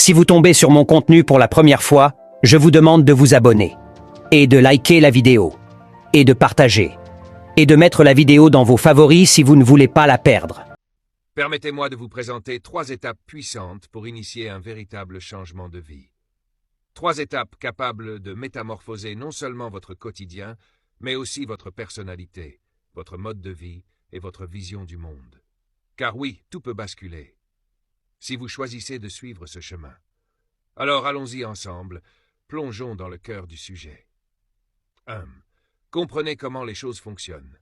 Si vous tombez sur mon contenu pour la première fois, je vous demande de vous abonner, et de liker la vidéo, et de partager, et de mettre la vidéo dans vos favoris si vous ne voulez pas la perdre. Permettez-moi de vous présenter 3 étapes puissantes pour initier un véritable changement de vie. 3 étapes capables de métamorphoser non seulement votre quotidien, mais aussi votre personnalité, votre mode de vie et votre vision du monde. Car oui, tout peut basculer, si vous choisissez de suivre ce chemin. Alors allons-y ensemble, plongeons dans le cœur du sujet. 1. Comprenez comment les choses fonctionnent.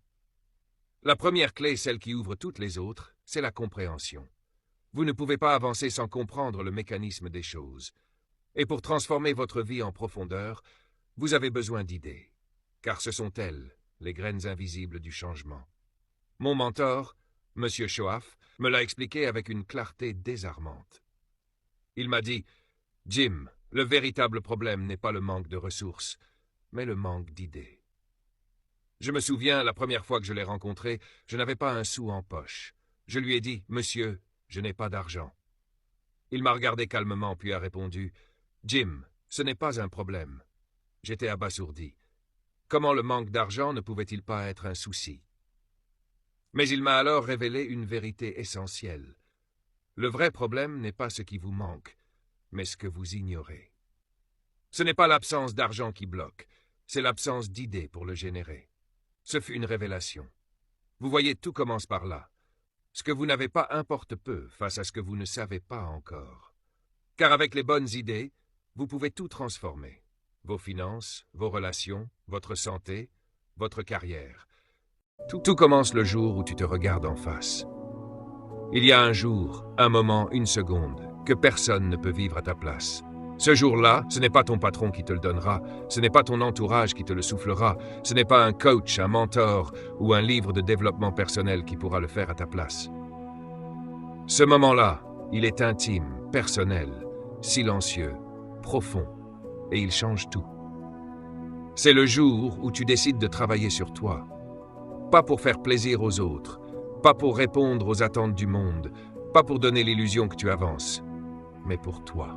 La première clé, celle qui ouvre toutes les autres, c'est la compréhension. Vous ne pouvez pas avancer sans comprendre le mécanisme des choses. Et pour transformer votre vie en profondeur, vous avez besoin d'idées, car ce sont elles, les graines invisibles du changement. Mon mentor, M. Choaf, me l'a expliqué avec une clarté désarmante. Il m'a dit « Jim, le véritable problème n'est pas le manque de ressources, mais le manque d'idées. » Je me souviens, la première fois que je l'ai rencontré, je n'avais pas un sou en poche. Je lui ai dit « Monsieur, je n'ai pas d'argent. » Il m'a regardé calmement puis a répondu « Jim, ce n'est pas un problème. » J'étais abasourdi. Comment le manque d'argent ne pouvait-il pas être un souci? Mais il m'a alors révélé une vérité essentielle. Le vrai problème n'est pas ce qui vous manque, mais ce que vous ignorez. Ce n'est pas l'absence d'argent qui bloque, c'est l'absence d'idées pour le générer. Ce fut une révélation. Vous voyez, tout commence par là. Ce que vous n'avez pas importe peu face à ce que vous ne savez pas encore. Car avec les bonnes idées, vous pouvez tout transformer. Vos finances, vos relations, votre santé, votre carrière. Tout commence le jour où tu te regardes en face. Il y a un jour, un moment, une seconde, que personne ne peut vivre à ta place. Ce jour-là, ce n'est pas ton patron qui te le donnera, ce n'est pas ton entourage qui te le soufflera, ce n'est pas un coach, un mentor ou un livre de développement personnel qui pourra le faire à ta place. Ce moment-là, il est intime, personnel, silencieux, profond, et il change tout. C'est le jour où tu décides de travailler sur toi. Pas pour faire plaisir aux autres, pas pour répondre aux attentes du monde, pas pour donner l'illusion que tu avances, mais pour toi.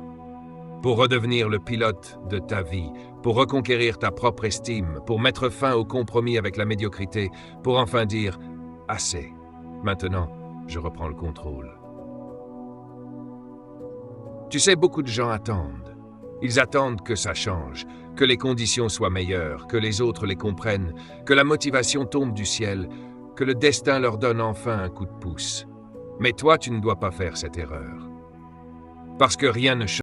Pour redevenir le pilote de ta vie, pour reconquérir ta propre estime, pour mettre fin au compromis avec la médiocrité, pour enfin dire « assez, maintenant, je reprends le contrôle ». Tu sais, beaucoup de gens attendent. Ils attendent que ça change, que les conditions soient meilleures, que les autres les comprennent, que la motivation tombe du ciel, que le destin leur donne enfin un coup de pouce. Mais toi, tu ne dois pas faire cette erreur. Parce que rien ne change.